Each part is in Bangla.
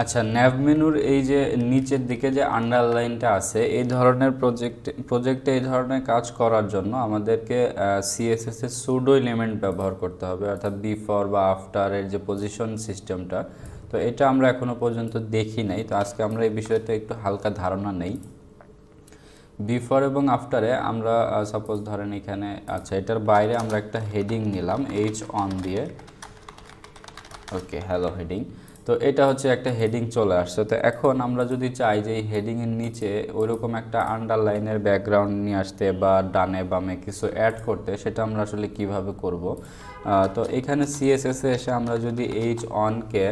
আচ্ছা, ন্যাভ মেনুর এই যে নিচের দিকে যে আন্ডারলাইনটা আছে, এই ধরনের প্রজেক্টে এই ধরনের কাজ করার জন্য আমাদেরকে সিএসএস এর সুডো এলিমেন্ট ব্যবহার করতে হবে, অর্থাৎ বিফোর বা আফটার এর যে পজিশন সিস্টেমটা। তো এটা আমরা এখনো পর্যন্ত দেখি নাই, তো আজকে আমরা এই বিষয়টা একটু হালকা ধারণা নেই। বিফোর এবং আফটারে আমরা সাপোজ ধরেন এখানে, আচ্ছা এটার বাইরে আমরা একটা হেডিং নিলাম এইচ অন দিয়ে, ওকে হ্যালো হেডিং। তো এটা হচ্ছে একটা হেডিং চলে আসছে। তো এখন আমরা যদি চাই যে এই হেডিংয়ের নিচে ওইরকম একটা আন্ডারলাইনের ব্যাকগ্রাউন্ড নিয়ে আসতে বা ডানে বামে কিছু অ্যাড করতে, সেটা আমরা আসলে কিভাবে করব। তো এখানে সিএসএসে এসে আমরা যদি এইচ অনকে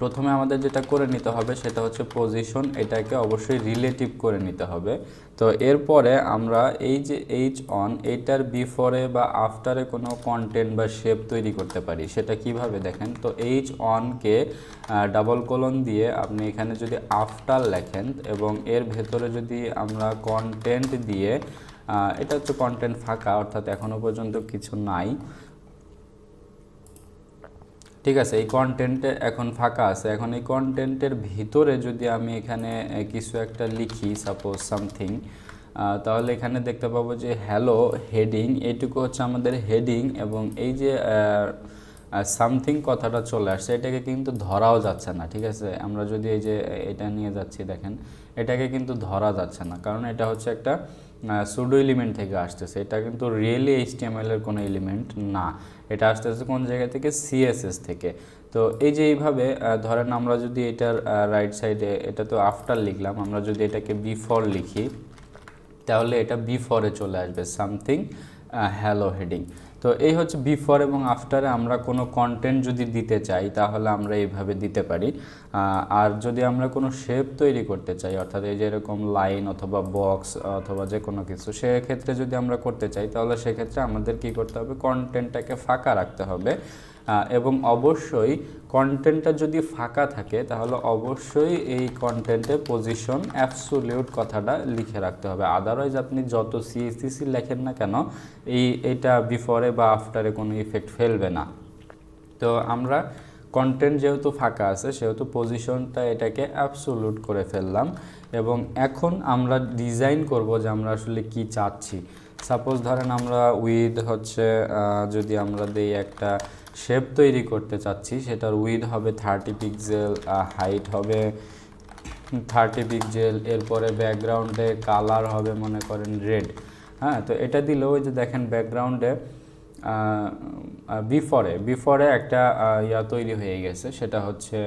প্রথমে আমাদের যেটা করে নিতে হবে সেটা হচ্ছে পজিশন, এটাকে অবশ্যই রিলেটিভ করে নিতে হবে। তো এরপরে আমরা এই যে এইচ অন, এইটার বিফোরে বা আফটারে কোনো কন্টেন্ট বা শেপ তৈরি করতে পারি। সেটা কিভাবে দেখেন, তো এইচ অনকে ডাবল কোলন দিয়ে আপনি এখানে যদি আফটার লেখেন এবং এর ভেতরে যদি আমরা কন্টেন্ট দিয়ে, এটা হচ্ছে কন্টেন্ট ফাঁকা, অর্থাৎ এখনও পর্যন্ত কিছু নাই, ঠিক আছে। এই কন্টেন্টে এখন ফাঁকা আছে। এখন এই কন্টেন্টের ভিতরে যদি আমি এখানে কিছু একটা লিখি, সাপোজ সামথিং, তাহলে এখানে দেখতে পাবো যে হ্যালো হেডিং, এইটুকু হচ্ছে আমাদের হেডিং, এবং এই যে সামথিং কথাটা চলে আসছে, এটাকে কিন্তু ধরাও যাচ্ছে না, ঠিক আছে। আমরা যদি এই যে এটা নিয়ে যাচ্ছি, দেখেন এটাকে কিন্তু ধরা যাচ্ছে না, কারণ এটা হচ্ছে একটা সুডো এলিমেন্ট থেকে আসতেছে। এটা কিন্তু রিয়েলি এইচটিএমএল এর কোনো এলিমেন্ট না, এটা আসতেছে কোন জায়গা থেকে, সিএসএস থেকে। তো এই যে এইভাবে ধরেন আমরা যদি এটার রাইট সাইডে, এটা তো আফটার লিখলাম, আমরা যদি এটাকে বিফোর লিখি, তাহলে এটা বিফোরে চলে আসবে সামথিং হ্যালো হেডিং। তো এই হচ্ছে বিফোর এবং আফটারে আমরা কোনো কন্টেন্ট যদি দিতে চাই তাহলে আমরা এইভাবে দিতে পারি। আর যদি আমরা কোনো শেপ তৈরি করতে চাই, অর্থাৎ এই যে এরকম লাইন অথবা বক্স অথবা যে কোনো কিছু, সেক্ষেত্রে যদি আমরা করতে চাই তাহলে সেক্ষেত্রে আমাদের কি করতে হবে, কন্টেন্টটাকে ফাঁকা রাখতে হবে। এবং অবশ্যই কন্টেন্টটা যদি ফাঁকা থাকে তাহলে অবশ্যই এই কন্টেন্টে পজিশন অ্যাবসোলিউট কথাটা লিখে রাখতে হবে। আদারওয়াইজ আপনি যত সিএসসি লেখেন না কেন, এটা বিফোরে বা আফটারে কোনো ইফেক্ট ফেলবে না। তো আমরা কন্টেন্ট যেহেতু ফাঁকা আছে সেহেতু পজিশনটা এটাকে অ্যাবসোলিউট করে ফেললাম, এবং এখন আমরা ডিজাইন করব যে আমরা আসলে কি চাচ্ছি। সাপোজ ধরেন আমরা উইথ হচ্ছে যদি আমরা দিই একটা শেপ তৈরি করতে চাচ্ছি, সেটার উইথ হবে 30 পিক্সেল, হাইট হবে 30 পিক্সেল, এরপরে ব্যাকগ্রাউন্ডে কালার হবে মনে করেন রেড। হ্যাঁ, তো এটা দিলেও ওই যে দেখেন ব্যাকগ্রাউন্ডে বিফোরে একটা ইয়া তৈরি হয়ে গেছে, সেটা হচ্ছে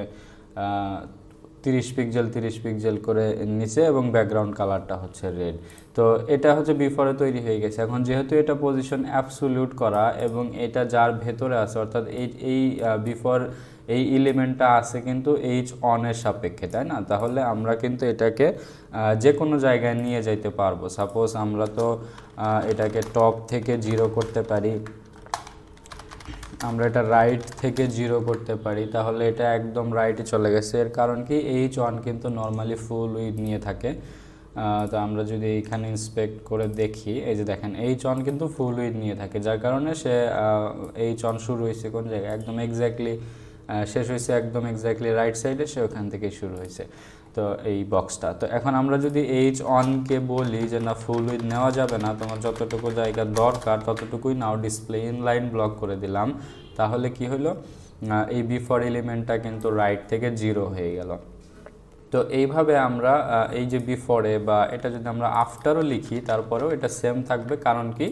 30 পিক্সেল করে নিচে, এবং ব্যাকগ্রাউন্ড কালারটা হচ্ছে রেড। তো এটা হচ্ছে বিফোরে তৈরি হয়ে গেছে। এখন যেহেতু এটা পজিশন অ্যাবসোলিউট করা এবং এটা যার ভেতরে আছে, অর্থাৎ এই বিফোর এই এলিমেন্টটা আছে কিন্তু এইচ অনের সাপেক্ষে, তাই না? তাহলে আমরা কিন্তু এটাকে যে কোনো জায়গায় নিয়ে যাইতে পারবো। সাপোজ আমরা তো এটাকে টপ থেকে 0 করতে পারি, আমরা এটা রাইট থেকে 0 করতে পারি, তাহলে এটা একদম রাইটে চলে গেছে। এর কারণ কি, এইচ ওয়ান কিন্তু নর্মালি ফুল উইথ নিয়ে থাকে। তো আমরা যদি এইখানে ইন্সপেক্ট করে দেখি, এই যে দেখেন এইচ ওয়ান কিন্তু ফুল উইথ নিয়ে থাকে, যার কারণে সে এইচ ওয়ান শুরু হয়েছে কোন জায়গায়, একদম এক্স্যাক্টলি শেষ হয়েছে একদম এক্স্যাক্টলি রাইট সাইডে, সে ওখান থেকে শুরু হয়েছে। তো এই বক্সটা, তো এখন আমরা যদি এইচ অনকে বলি যে না ফুল উইথ নেওয়া যাবে না, তোমার যতটুকু জায়গা দরকার ততটুকুই নাও, ডিসপ্লে ইন লাইন ব্লক করে দিলাম, তাহলে কি হলো, এই বিফোর এলিমেন্টটা কিন্তু রাইট থেকে 0 হয়ে গেল। তো এইভাবে আমরা এই যে বিফোরে বা এটা যদি আমরা আফটারও লিখি তারপরেও এটা সেম থাকবে। কারণ কি,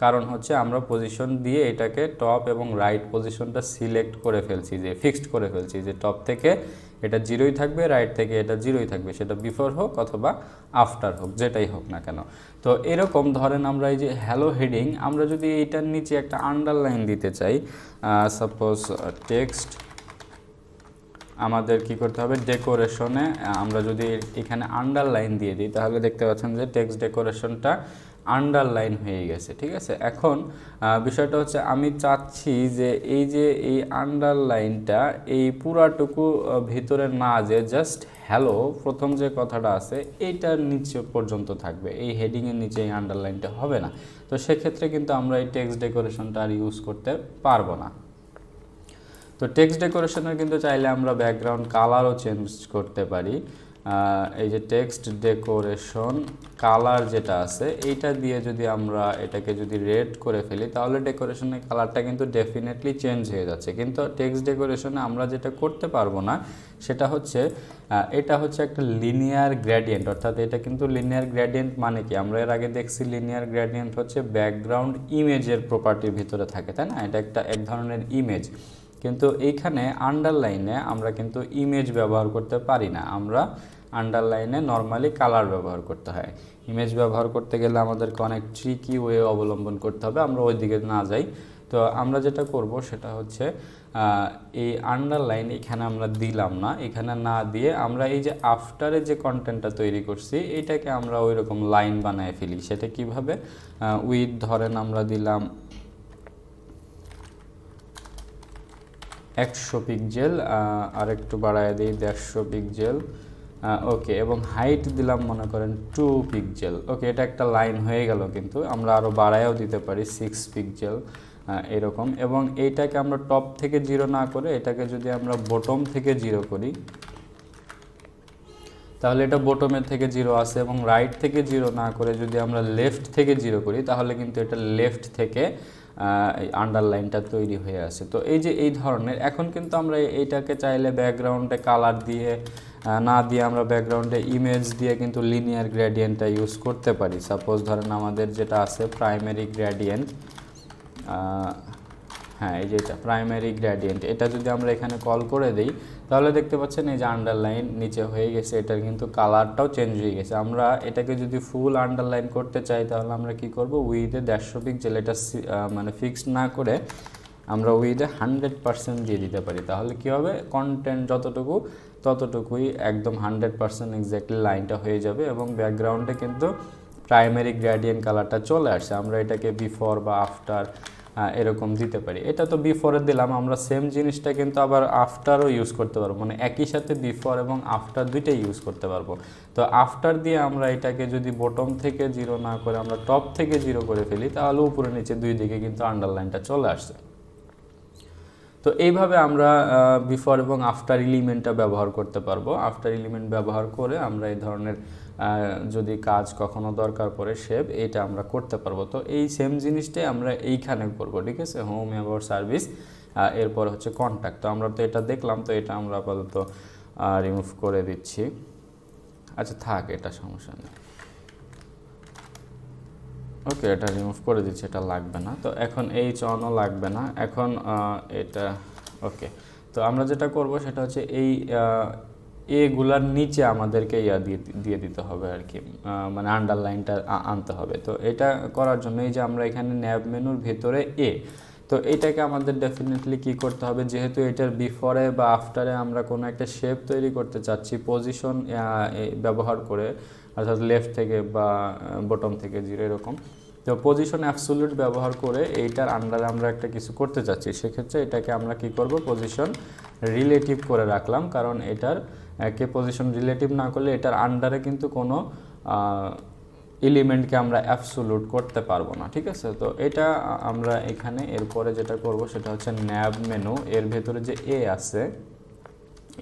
কারণ হচ্ছে আমরা পজিশন দিয়ে এটাকে টপ এবং রাইট পজিশনটা সিলেক্ট করে ফেলছি, যে ফিক্সড করে ফেলছি যে টপ থেকে এটা 0ই থাকবে, রাইট থেকে এটা 0ই থাকবে, সেটা বিফোর হোক অথবা আফটার হোক, যেটাই হোক না কেন। তো এরকম ধরেন আমরা এই যে হ্যালো হেডিং, আমরা যদি এটার নিচে একটা আন্ডারলাইন দিতে চাই, সাপোজ টেক্সট, আমাদের কি করতে হবে, ডেকোরেশনে আমরা যদি এখানে আন্ডারলাইন দিয়ে দিই তাহলে দেখতে পাচ্ছেন যে টেক্সট ডেকোরেশনটা আন্ডারলাইন হয়ে গেছে, ঠিক আছে। এখন বিষয়টা হচ্ছে আমি চাচ্ছি যে এই আন্ডারলাইনটা এই পুরাটুকু ভিতরে না, যে জাস্ট হ্যালো প্রথম যে কথাটা আছে এইটার নিচে পর্যন্ত থাকবে, এই হেডিংয়ের নিচে এই আন্ডারলাইনটা হবে না। তো সেক্ষেত্রে কিন্তু আমরা এই টেক্সট ডেকোরেশনটা আর ইউজ করতে পারবো না। তো টেক্সট ডেকোরেশনের কিন্তু চাইলে আমরা ব্যাকগ্রাউন্ড কালারও চেঞ্জ করতে পারি। এই যে টেক্সট ডেকোরেশন কালার যেটা আছে এইটা দিয়ে যদি আমরা এটাকে যদি রেড করে ফেলি তাহলে ডেকোরেশনের কালারটা কিন্তু ডেফিনেটলি চেঞ্জ হয়ে যাচ্ছে। কিন্তু টেক্সট ডেকোরেশনে আমরা যেটা করতে পারবো না সেটা হচ্ছে এটা হচ্ছে একটা লিনিয়ার গ্রেডিয়েন্ট, অর্থাৎ এটা কিন্তু লিনিয়ার গ্রেডিয়েন্ট মানে কি, আমরা এর আগে দেখছি লিনিয়ার গ্রেডিয়েন্ট হচ্ছে ব্যাকগ্রাউন্ড ইমেজের প্রপার্টির ভিতরে থাকে, তাই না? এটা এক ধরনের ইমেজ। কিন্তু এইখানে আন্ডারলাইনে আমরা কিন্তু ইমেজ ব্যবহার করতে পারি না, আমরা আন্ডারলাইনে নর্মালি কালার ব্যবহার করতে হয়। ইমেজ ব্যবহার করতে গেলে আমাদেরকে অনেক ট্রিকি ওয়ে অবলম্বন করতে হবে, আমরা ওই দিকে না যাই। তো আমরা যেটা করব সেটা হচ্ছে এই আন্ডারলাইন এখানে আমরা দিলাম না, এখানে না দিয়ে আমরা এই যে আফটারে যে কন্টেন্টটা তৈরি করছি এইটাকে আমরা ওই রকম লাইন বানায় ফেলি। সেটা কিভাবে, উইথ ধরেন আমরা দিলাম 100 পিক্সেল, আর একটু বাড়ায় দিই 150 পিক্সেল, ওকে, এবং হাইট দিলাম মনে করেন 2 পিক্সেল। ওকে, এটা একটা লাইন হয়ে গেল, কিন্তু আমরা আরও বাড়ায়ও দিতে পারি 6 পিক্সেল এরকম। এবং এইটাকে আমরা টপ থেকে 0 না করে এটাকে যদি আমরা বটম থেকে 0 করি তাহলে এটা বটমের থেকে 0 আসে, এবং রাইট থেকে 0 না করে যদি আমরা লেফট থেকে 0 করি তাহলে কিন্তু এটা লেফট থেকে আন্ডারলাইনটা তৈরি হয়ে আসে। তো এই যে এই ধরনের, এখন কিন্তু আমরা এইটাকে চাইলে ব্যাকগ্রাউন্ডে কালার দিয়ে না দিয়ে আমরা ব্যাকগ্রাউন্ডে ইমেজ দিয়ে কিন্তু লিনিয়ার গ্রেডিয়েন্টটা ইউজ করতে পারি। সাপোজ ধরেন আমাদের যেটা আছে প্রাইমারি গ্রেডিয়েন্ট, হ্যাঁ এই যে এটা প্রাইমারি গ্রেডিয়েন্ট, এটা যদি আমরা এখানে কল করে দিই তাহলে দেখতে পাচ্ছেন এই যে আন্ডারলাইন নিচে হয়ে গেছে, এটার কিন্তু কালারটাও চেঞ্জ হয়ে গেছে। আমরা এটাকে যদি ফুল আন্ডারলাইন করতে চাই তাহলে আমরা কি করব, উইথে 150 পিক্সেল, এটা মানে ফিক্সড না করে আমরা উইথে 100% দিয়ে দিতে পারি। তাহলে কি হবে, কন্টেন্ট যতটুকু ততটুকুই একদম 100% এক্স্যাক্টলি লাইনটা হয়ে যাবে, এবং ব্যাকগ্রাউন্ডে কিন্তু প্রাইমারি গ্রেডিয়েন্ট কালারটা চলে আসছে। আমরা এটাকে বিফোর বা আফটার এরকম দিতে পারি। এটা তো বিফোরে দিলাম, আমরা সেম জিনিসটা কিন্তু আবার আফটারও ইউজ করতে পারবো, মানে একই সাথে বিফোর এবং আফটার দুইটাই ইউজ করতে পারবো। তো আফটার দিয়ে আমরা এটাকে যদি বটম থেকে 0 না করে আমরা টপ থেকে 0 করে ফেলি তাহলে উপরে নিচে দুই দিকে কিন্তু আন্ডারলাইনটা চলে আসছে। তো এইভাবে আমরা বিফোর এবং আফটার এলিমেন্টটা ব্যবহার করতে পারবো। আফটার এলিমেন্ট ব্যবহার করে আমরা এই ধরনের যদি কাজ কখনো দরকার পড়ে শেপ, এটা আমরা করতে পারবো। তো এই সেম জিনিসটাই আমরা এইখানে করব, ঠিক আছে, হোম, অ্যাবাউট, সার্ভিস, এরপর হচ্ছে কন্ট্যাক্ট। তো আমরা তো এটা দেখলাম, তো এটা আমরা আপাতত রিমুভ করে দিচ্ছি। আচ্ছা থাক, এটা সমস্যা নেই, ওকে, এটা রিমুভ করে দিচ্ছি, এটা লাগবে না। তো এখন এইচ অনও লাগবে না, এখন এটা ওকে। তো আমরা যেটা করব সেটা হচ্ছে এই এগুলার নিচে আমাদেরকে দিয়ে দিতে হবে আর কি, মানে আন্ডারলাইনটা আনতে হবে। তো এটা করার জন্য এই যে আমরা এখানে ন্যাব মেনুর ভেতরে তো এইটাকে আমাদের ডেফিনেটলি কি করতে হবে, যেহেতু এটার বিফোরে বা আফটারে আমরা কোনো একটা শেপ তৈরি করতে চাচ্ছি পজিশন ব্যবহার করে, অর্থাৎ লেফট থেকে বা বটম থেকে 0 এরকম। তো পজিশন অ্যাবসোলিউট ব্যবহার করে এইটার আন্ডারে আমরা একটা কিছু করতে চাচ্ছি, সেক্ষেত্রে এটাকে আমরা কি করব, পজিশন রিলেটিভ করে রাখলাম, কারণ এটার কে পজিশন রিলেটিভ না করলে এটার আন্ডারে কিন্তু কোনো এলিমেন্টকে আমরা অ্যাবসোলিউট করতে পারবো না, ঠিক আছে। তো এটা আমরা এখানে এরপরে যেটা করব সেটা হচ্ছে ন্যাব মেনু, এর ভেতরে যে আছে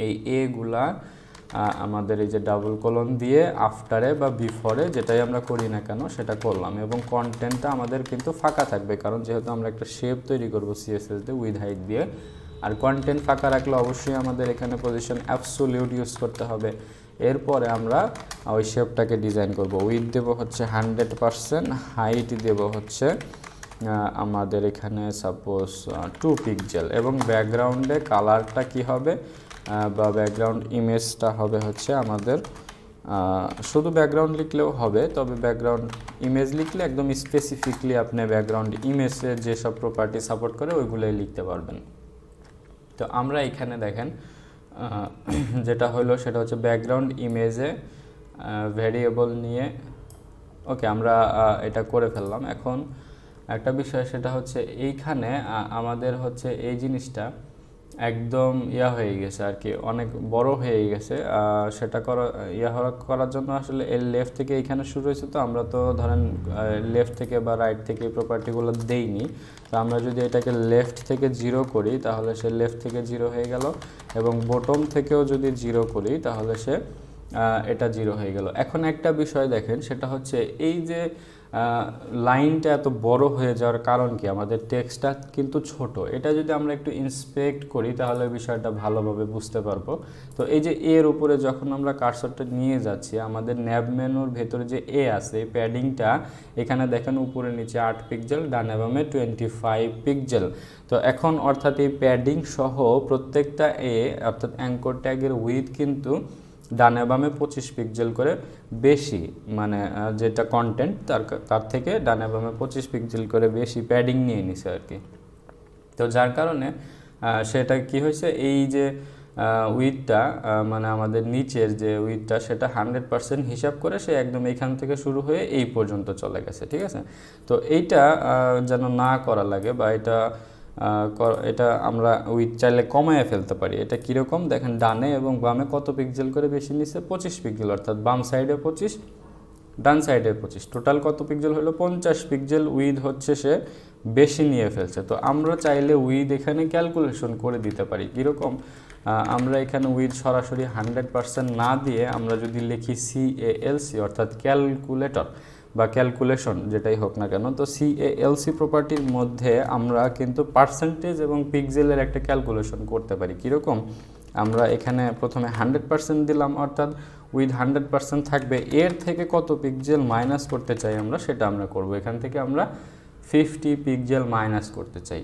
এই এগুলা আমাদের এই যে ডাবল কোলন দিয়ে আফটারে বা বিফোরে যেটাই আমরা করি না কেন সেটা করলাম, এবং কন্টেন্টটা আমাদের কিন্তু ফাঁকা থাকবে, কারণ যেহেতু আমরা একটা শেপ তৈরি করব সিএসএস দিয়ে উইথ হাইট দিয়ে। আর কন্টেন্ট ফাঁকা রাখলে অবশ্যই আমাদের এখানে পজিশন অ্যাবসোলিউট ইউজ করতে হবে। এরপরে আমরা ওই শেপটাকে ডিজাইন করব, উইথ দেব হচ্ছে 100%, হাইট দেব হচ্ছে আমাদের এখানে সাপোজ 2 পিক্সেল, এবং ব্যাকগ্রাউন্ডে কালারটা কি হবে বা ব্যাকগ্রাউন্ড ইমেজটা হবে হচ্ছে আমাদের, শুধু ব্যাকগ্রাউন্ড লিখলেও হবে, তবে ব্যাকগ্রাউন্ড ইমেজ লিখলে একদম স্পেসিফিকলি আপনি ব্যাকগ্রাউন্ড ইমেজের যেসব প্রপার্টি সাপোর্ট করে ওইগুলোই লিখতে পারবেন। তো আমরা এখানে দেখেন যেটা হলো সেটা হচ্ছে ব্যাকগ্রাউন্ড ইমেজে ভেরিয়েবল নিয়ে, ওকে আমরা এটা করে ফেললাম। এখন একটা বিষয় সেটা হচ্ছে এইখানে আমাদের হচ্ছে এই জিনিসটা একদম হয়ে গেছে আর কি, অনেক বড় হয়ে গেছে। সেটা করার জন্য আসলে এর লেফট থেকে এখানে শুরু হয়েছে, তো আমরা তো ধরেন লেফট থেকে বা রাইট থেকে এই প্রপার্টিগুলো দেইনি। তো আমরা যদি এটাকে লেফট থেকে 0 করি তাহলে সে লেফট থেকে 0 হয়ে গেল, এবং বটম থেকেও যদি 0 করি তাহলে সে এটা 0 হয়ে গেল। এখন একটা বিষয় দেখেন, সেটা হচ্ছে এই যে লাইনটা এত বড় হয়ে যাওয়ার কারণ কি, আমাদের টেক্সটটা কিন্তু ছোট। এটা যদি আমরা একটু ইন্সপেক্ট করি তাহলে বিষয়টা ভালোভাবে বুঝতে পারবো। তো এই যে এর উপরে যখন আমরা কার্সরটা নিয়ে যাচ্ছি, আমাদের ন্যাব মেনুর ভেতরে যে এ আছে এই প্যাডিংটা এখানে দেখেন উপরে নিচে 8 পিক্সেল, ডানে বামে 25 পিক্সেল। তো এখন অর্থাৎ এই প্যাডিং সহ প্রত্যেকটা অর্থাৎ অ্যাঙ্কর ট্যাগের উইথ কিন্তু ডানে বামে 25 পিক্সেল করে বেশি, মানে যেটা কন্টেন্ট তার থেকে ডানে বামে 25 পিক্সেল করে বেশি প্যাডিং নিয়ে নিছে আর কি। তো যার কারণে সেটা কি হয়েছে, এই যে উইথটা মানে আমাদের নিচের যে উইথটা সেটা 100% হিসাব করে সে একদম এইখান থেকে শুরু হয়ে এই পর্যন্ত চলে গেছে, ঠিক আছে। তো এইটা যেন না করা লাগে, বা এটা আমরা উইথ চাইলে কমায় ফেলতে পারি। এটা কীরকম দেখেন, ডানে এবং বামে কত পিক্সেল করে বেশি নিচ্ছে, 25 পিক্সেল, অর্থাৎ বাম সাইডে 25 ডান সাইডে 25, টোটাল কত পিক্সেল হলো 50 পিক্সেল উইথ হচ্ছে সে বেশি নিয়ে ফেলছে। তো আমরা চাইলে উইথ এখানে ক্যালকুলেশন করে দিতে পারি। কীরকম, আমরা এখানে উইথ সরাসরি 100% না দিয়ে আমরা যদি লিখি CALC অর্থাৎ ক্যালকুলেটর বা ক্যালকুলেশন যেটাই হোক না কেন, তো CALC প্রপার্টির মধ্যে আমরা কিন্তু পার্সেন্টেজ এবং পিক্সেলের একটা ক্যালকুলেশন করতে পারি। কীরকম, আমরা এখানে প্রথমে 100% দিলাম, অর্থাৎ উইথ 100% থাকবে, এর থেকে কত পিক্সেল মাইনাস করতে চাই আমরা সেটা আমরা করব। এখান থেকে আমরা 50 পিক্সেল মাইনাস করতে চাই,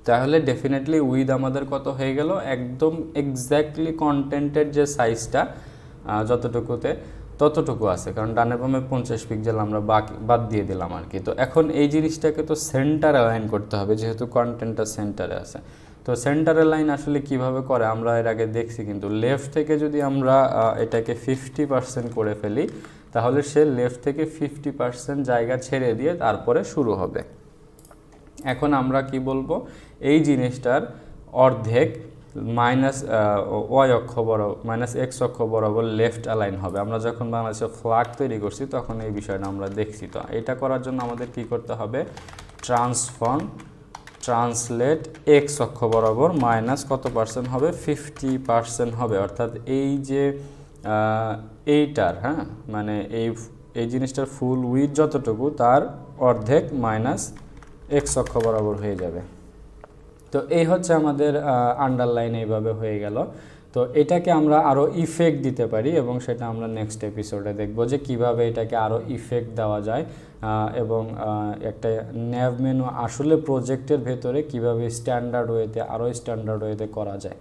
তাহলে ডেফিনেটলি উইথ আমাদের কত হয়ে গেল, একদম এক্স্যাক্টলি কন্টেন্টের যে সাইজটা যতটুকুতে ততটুকু আছে, কারণ ডানে বামে 50 পিক্সেল আমরা বাদ দিয়ে দিলাম আর কি। তো এখন এই জিনিসটাকে তো সেন্টার অ্যালাইন করতে হবে, যেহেতু কন্টেন্টটা সেন্টারে আছে। তো সেন্টার অ্যালাইন আসলে কিভাবে করে আমরা এর আগে দেখছি, কিন্তু লেফট থেকে যদি আমরা এটাকে 50% করে ফেলি তাহলে সে লেফট থেকে 50% জায়গা ছেড়ে দিয়ে তারপরে শুরু হবে। এখন আমরা কি বলবো, এই জিনিসটার অর্ধেক মাইনাস ওয়াই অক্ষ বরাবর মাইনাস এক্স অক্ষ বরাবর লেফট অ্যালাইন হবে। আমরা যখন বাংলাদেশে ফ্ল্যাগ তৈরি করছি তখন এই বিষয়টা আমরা দেখছি। তো এটা করার জন্য আমাদের কি করতে হবে, ট্রান্সলেট এক্স অক্ষ বরাবর মাইনাস কত পার্সেন্ট হবে, 50% হবে। অর্থাৎ এই যে এইটার মানে এই জিনিসটার ফুল উইথ যতটুকু তার অর্ধেক মাইনাস এক্স অক্ষ বরাবর হয়ে যাবে। তো এই হচ্ছে আমাদের আন্ডারলাইন, এইভাবে হয়ে গেল। তো এটাকে আমরা আরও ইফেক্ট দিতে পারি, এবং সেটা আমরা নেক্সট এপিসোডে দেখব যে কিভাবে এটাকে আরও ইফেক্ট দেওয়া যায়, এবং একটা ন্যাভ মেনু আসলে প্রজেক্টের ভেতরে কিভাবে স্ট্যান্ডার্ড ওয়েতে করা যায়।